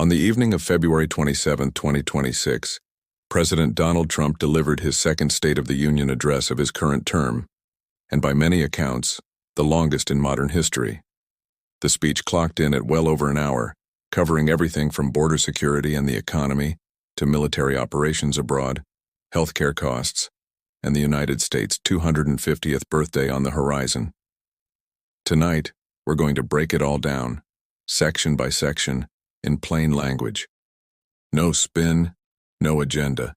On the evening of February 27, 2026, President Donald Trump delivered his second State of the Union address of his current term, and by many accounts, the longest in modern history. The speech clocked in at well over an hour, covering everything from border security and the economy to military operations abroad, healthcare costs, and the United States' 250th birthday on the horizon. Tonight, we're going to break it all down, section by section, in plain language. No spin, no agenda,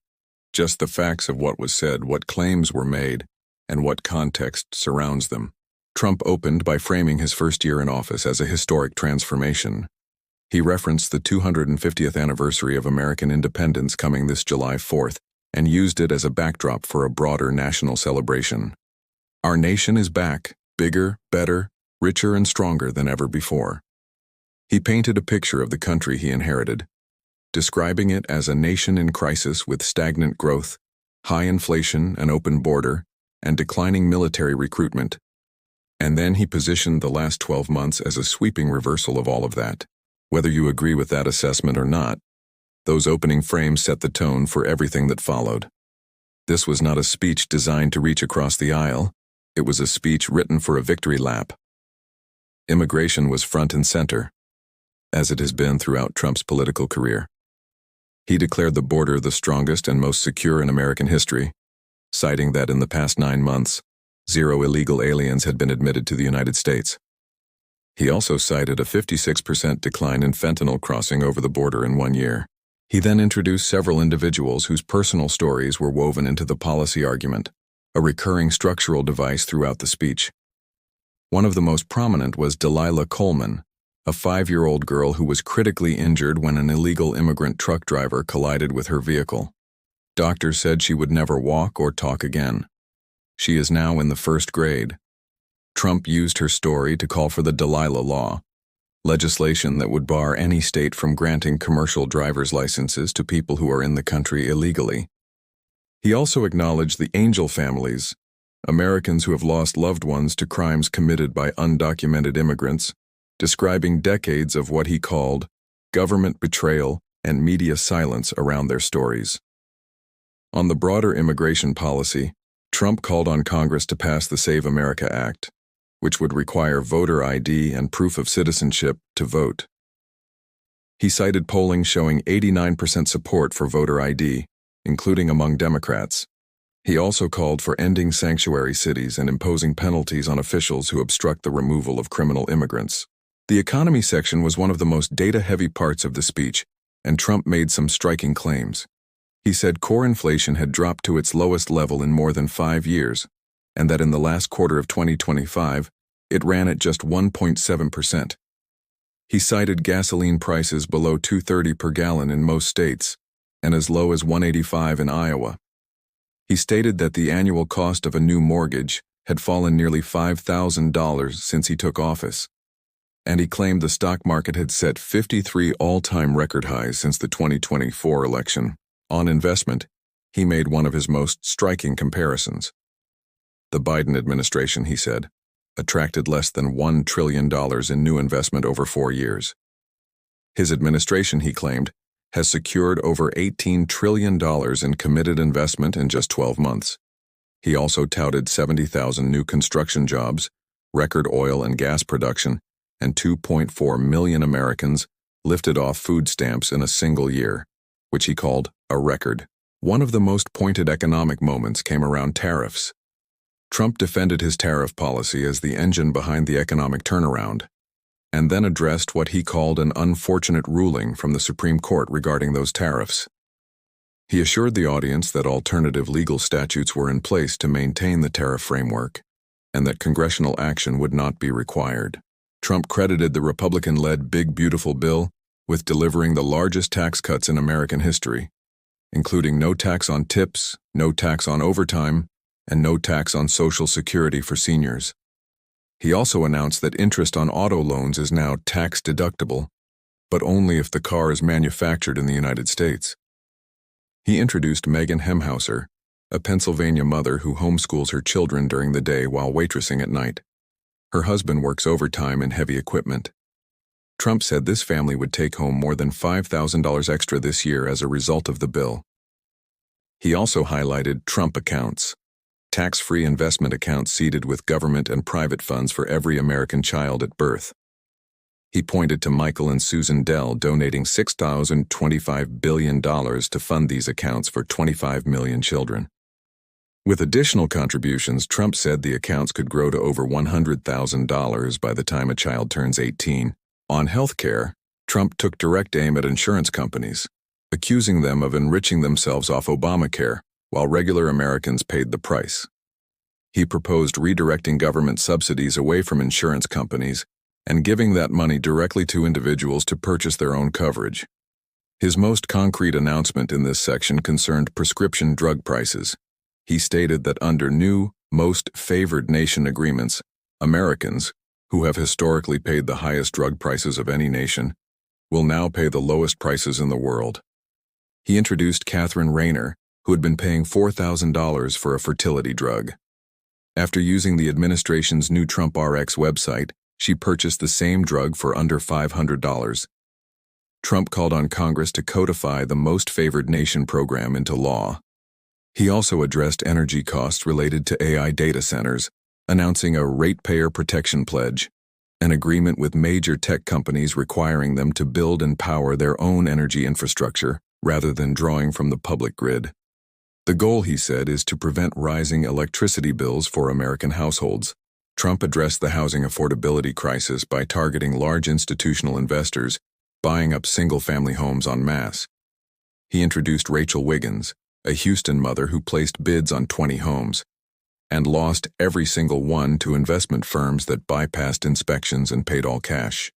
just the facts of what was said, what claims were made, and what context surrounds them. Trump opened by framing his first year in office as a historic transformation. He referenced the 250th anniversary of American independence coming this July 4th and used it as a backdrop for a broader national celebration. Our nation is back, bigger, better, richer, and stronger than ever before. He painted a picture of the country he inherited, describing it as a nation in crisis with stagnant growth, high inflation, an open border, and declining military recruitment. And then he positioned the last 12 months as a sweeping reversal of all of that. Whether you agree with that assessment or not, those opening frames set the tone for everything that followed. This was not a speech designed to reach across the aisle. It was a speech written for a victory lap. Immigration was front and center, as it has been throughout Trump's political career. He declared the border the strongest and most secure in American history, citing that in the past 9 months, 0 illegal aliens had been admitted to the United States. He also cited a 56% decline in fentanyl crossing over the border in 1 year. He then introduced several individuals whose personal stories were woven into the policy argument, a recurring structural device throughout the speech. One of the most prominent was Delilah Coleman, a 5-year-old girl who was critically injured when an illegal immigrant truck driver collided with her vehicle. Doctors said she would never walk or talk again. She is now in the 1st grade. Trump used her story to call for the Delilah Law, legislation that would bar any state from granting commercial driver's licenses to people who are in the country illegally. He also acknowledged the Angel families, Americans who have lost loved ones to crimes committed by undocumented immigrants, describing decades of what he called government betrayal and media silence around their stories. On the broader immigration policy, Trump called on Congress to pass the Save America Act, which would require voter ID and proof of citizenship to vote. He cited polling showing 89% support for voter ID, including among Democrats. He also called for ending sanctuary cities and imposing penalties on officials who obstruct the removal of criminal immigrants. The economy section was one of the most data-heavy parts of the speech, and Trump made some striking claims. He said core inflation had dropped to its lowest level in more than 5 years, and that in the last quarter of 2025, it ran at just 1.7%. He cited gasoline prices below $2.30 per gallon in most states, and as low as $1.85 in Iowa. He stated that the annual cost of a new mortgage had fallen nearly $5,000 since he took office, and he claimed the stock market had set 53 all-time record highs since the 2024 election. On investment, he made one of his most striking comparisons. The Biden administration, he said, attracted less than $1 trillion in new investment over 4 years. His administration, he claimed, has secured over $18 trillion in committed investment in just 12 months. He also touted 70,000 new construction jobs, record oil and gas production, and 2.4 million Americans lifted off food stamps in a single year, which he called a record. One of the most pointed economic moments came around tariffs. Trump defended his tariff policy as the engine behind the economic turnaround, and then addressed what he called an unfortunate ruling from the Supreme Court regarding those tariffs. He assured the audience that alternative legal statutes were in place to maintain the tariff framework, and that congressional action would not be required. Trump credited the Republican-led Big Beautiful Bill with delivering the largest tax cuts in American history, including no tax on tips, no tax on overtime, and no tax on Social Security for seniors. He also announced that interest on auto loans is now tax-deductible, but only if the car is manufactured in the United States. He introduced Megan Hemhauser, a Pennsylvania mother who homeschools her children during the day while waitressing at night. Her husband works overtime in heavy equipment. Trump said this family would take home more than $5,000 extra this year as a result of the bill. He also highlighted Trump accounts, tax-free investment accounts seeded with government and private funds for every American child at birth. He pointed to Michael and Susan Dell donating $6,025 billion to fund these accounts for 25 million children. With additional contributions, Trump said the accounts could grow to over $100,000 by the time a child turns 18. On health care, Trump took direct aim at insurance companies, accusing them of enriching themselves off Obamacare, while regular Americans paid the price. He proposed redirecting government subsidies away from insurance companies and giving that money directly to individuals to purchase their own coverage. His most concrete announcement in this section concerned prescription drug prices. He stated that under new, most favored nation agreements, Americans, who have historically paid the highest drug prices of any nation, will now pay the lowest prices in the world. He introduced Catherine Rayner, who had been paying $4,000 for a fertility drug. After using the administration's new Trump RX website, she purchased the same drug for under $500. Trump called on Congress to codify the Most Favored Nation program into law. He also addressed energy costs related to AI data centers, announcing a ratepayer protection pledge, an agreement with major tech companies requiring them to build and power their own energy infrastructure rather than drawing from the public grid. The goal, he said, is to prevent rising electricity bills for American households. Trump addressed the housing affordability crisis by targeting large institutional investors buying up single-family homes en masse. He introduced Rachel Wiggins, a Houston mother who placed bids on 20 homes and lost every single one to investment firms that bypassed inspections and paid all cash.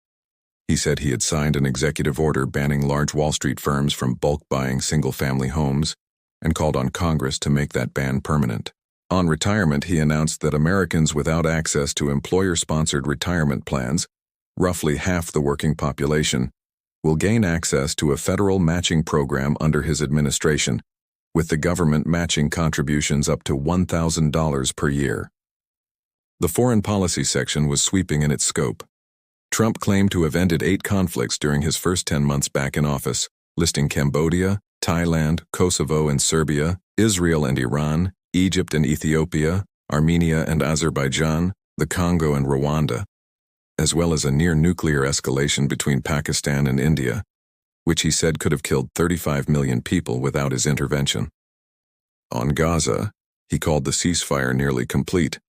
He said he had signed an executive order banning large Wall Street firms from bulk buying single-family homes and called on Congress to make that ban permanent. On retirement, he announced that Americans without access to employer-sponsored retirement plans, roughly half the working population, will gain access to a federal matching program under his administration, with the government matching contributions up to $1,000 per year. The foreign policy section was sweeping in its scope. Trump claimed to have ended 8 conflicts during his first 10 months back in office, listing Cambodia, Thailand, Kosovo and Serbia, Israel and Iran, Egypt and Ethiopia, Armenia and Azerbaijan, the Congo and Rwanda, as well as a near-nuclear escalation between Pakistan and India, which he said could have killed 35 million people without his intervention. On Gaza, he called the ceasefire nearly complete,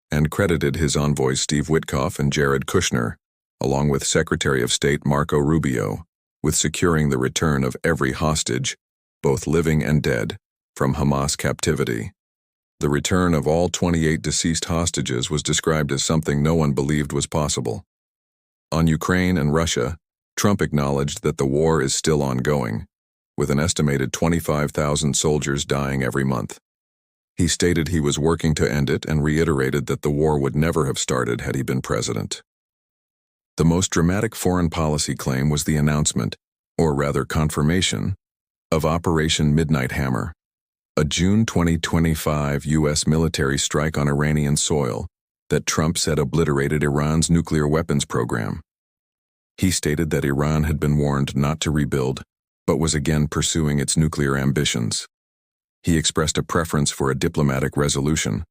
and credited his envoys Steve Witkoff and Jared Kushner, along with Secretary of State Marco Rubio, with securing the return of every hostage, both living and dead, from Hamas captivity. The return of all 28 deceased hostages was described as something no one believed was possible. On Ukraine and Russia, Trump acknowledged that the war is still ongoing, with an estimated 25,000 soldiers dying every month. He stated he was working to end it and reiterated that the war would never have started had he been president. The most dramatic foreign policy claim was the announcement, or rather confirmation, of Operation Midnight Hammer, a June 2025 U.S. military strike on Iranian soil that Trump said obliterated Iran's nuclear weapons program. He stated that Iran had been warned not to rebuild, but was again pursuing its nuclear ambitions. He expressed a preference for a diplomatic resolution,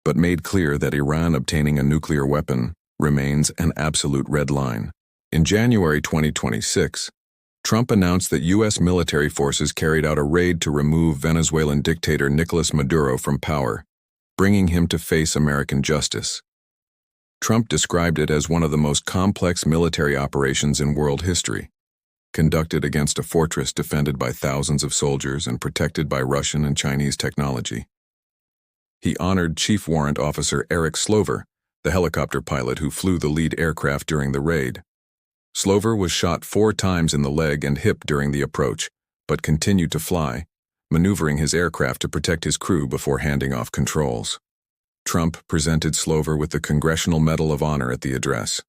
but made clear that Iran obtaining a nuclear weapon remains an absolute red line. In January 2026, Trump announced that U.S. military forces carried out a raid to remove Venezuelan dictator Nicolas Maduro from power, bringing him to face American justice. Trump described it as one of the most complex military operations in world history, conducted against a fortress defended by thousands of soldiers and protected by Russian and Chinese technology. He honored Chief Warrant Officer Eric Slover, the helicopter pilot who flew the lead aircraft during the raid. Slover was shot 4 times in the leg and hip during the approach, but continued to fly, maneuvering his aircraft to protect his crew before handing off controls. Trump presented Slover with the Congressional Medal of Honor at the address.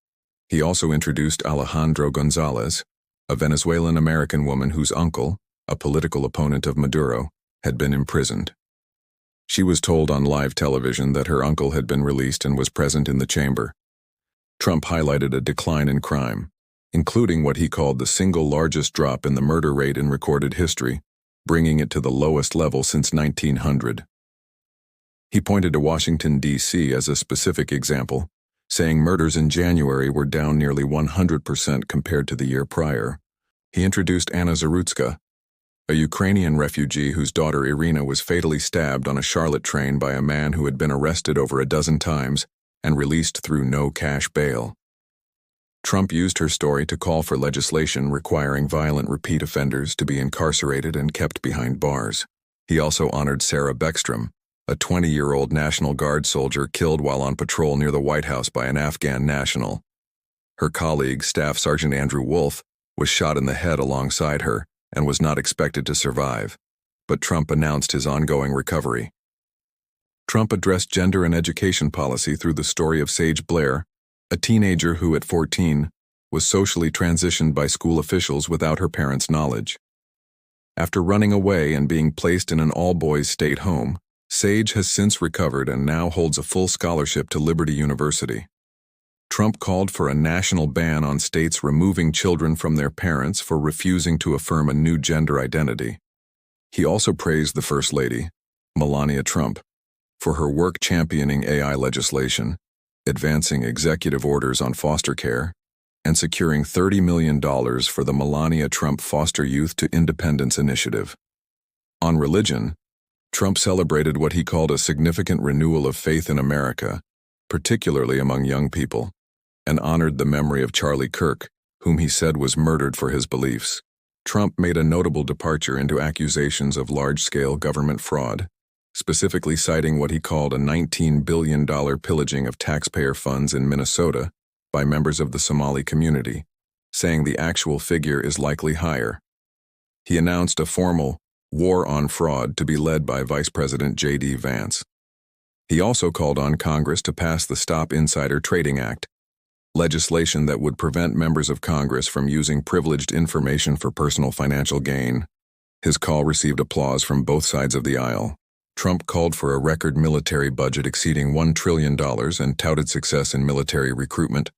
He also introduced Alejandro Gonzalez, a Venezuelan-American woman whose uncle, a political opponent of Maduro, had been imprisoned. She was told on live television that her uncle had been released and was present in the chamber. Trump highlighted a decline in crime, including what he called the single largest drop in the murder rate in recorded history, bringing it to the lowest level since 1900. He pointed to Washington, D.C. as a specific example, saying murders in January were down nearly 100% compared to the year prior. He introduced Anna Zarutska, a Ukrainian refugee whose daughter Irina was fatally stabbed on a Charlotte train by a man who had been arrested over a dozen times and released through no cash bail. Trump used her story to call for legislation requiring violent repeat offenders to be incarcerated and kept behind bars. He also honored Sarah Beckstrom, a 20-year-old National Guard soldier killed while on patrol near the White House by an Afghan national. Her colleague, Staff Sergeant Andrew Wolf, was shot in the head alongside her and was not expected to survive, but Trump announced his ongoing recovery. Trump addressed gender and education policy through the story of Sage Blair, a teenager who, at 14, was socially transitioned by school officials without her parents' knowledge. After running away and being placed in an all-boys state home, Sage has since recovered and now holds a full scholarship to Liberty University. Trump called for a national ban on states removing children from their parents for refusing to affirm a new gender identity. He also praised the First Lady, Melania Trump, for her work championing AI legislation, advancing executive orders on foster care, and securing $30 million for the Melania Trump Foster Youth to Independence initiative. On religion, Trump celebrated what he called a significant renewal of faith in America, particularly among young people, and honored the memory of Charlie Kirk, whom he said was murdered for his beliefs. Trump made a notable departure into accusations of large-scale government fraud, specifically citing what he called a $19 billion pillaging of taxpayer funds in Minnesota by members of the Somali community, saying the actual figure is likely higher. He announced a formal war on fraud to be led by Vice President J.D. Vance. He also called on Congress to pass the Stop Insider Trading Act, legislation that would prevent members of Congress from using privileged information for personal financial gain. His call received applause from both sides of the aisle. Trump called for a record military budget exceeding $1 trillion and touted success in military recruitment,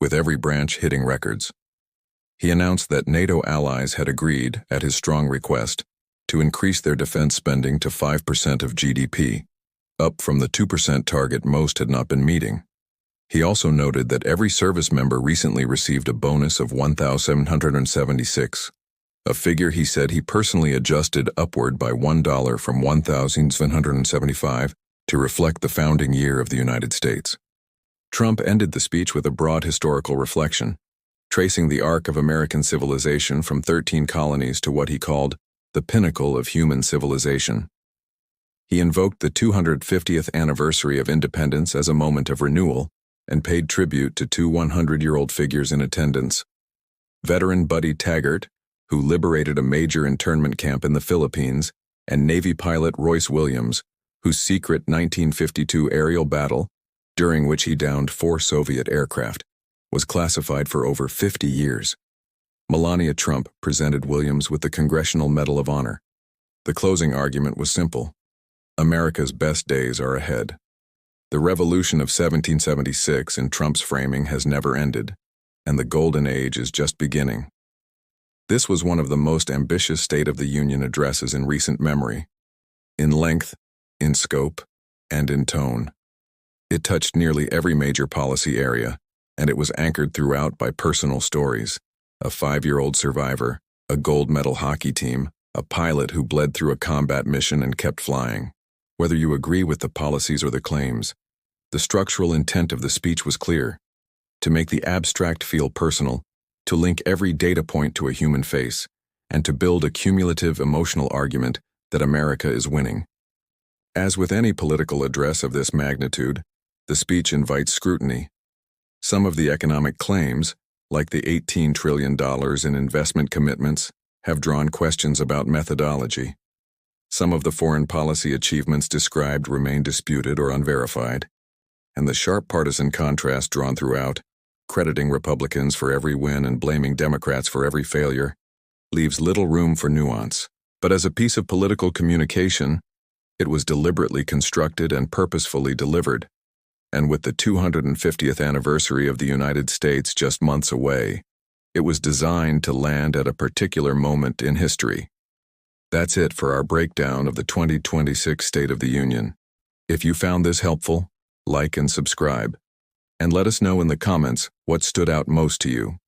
with every branch hitting records. He announced that NATO allies had agreed, at his strong request, to increase their defense spending to 5% of GDP, up from the 2% target most had not been meeting. He also noted that every service member recently received a bonus of $1,776, a figure he said he personally adjusted upward by $1 from $1,775 to reflect the founding year of the United States. Trump ended the speech with a broad historical reflection, tracing the arc of American civilization from 13 colonies to what he called the pinnacle of human civilization. He invoked the 250th anniversary of independence as a moment of renewal and paid tribute to two 100-year-old figures in attendance. Veteran Buddy Taggart, who liberated a major internment camp in the Philippines, and Navy pilot Royce Williams, whose secret 1952 aerial battle, during which he downed 4 Soviet aircraft, was classified for over 50 years. Melania Trump presented Williams with the Congressional Medal of Honor. The closing argument was simple: America's best days are ahead. The revolution of 1776 in Trump's framing has never ended, and the golden age is just beginning. This was one of the most ambitious State of the Union addresses in recent memory, in length, in scope, and in tone. It touched nearly every major policy area, and it was anchored throughout by personal stories: a 5-year-old survivor, a gold medal hockey team, a pilot who bled through a combat mission and kept flying. Whether you agree with the policies or the claims, the structural intent of the speech was clear: to make the abstract feel personal, to link every data point to a human face, and to build a cumulative emotional argument that America is winning. As with any political address of this magnitude, the speech invites scrutiny. Some of the economic claims, like the $18 trillion in investment commitments, have drawn questions about methodology. Some of the foreign policy achievements described remain disputed or unverified, and the sharp partisan contrast drawn throughout, crediting Republicans for every win and blaming Democrats for every failure, leaves little room for nuance. But as a piece of political communication, it was deliberately constructed and purposefully delivered. And with the 250th anniversary of the United States just months away, It was designed to land at a particular moment in history. That's it for our breakdown of the 2026 State of the Union. If you found this helpful, like and subscribe. And let us know in the comments what stood out most to you.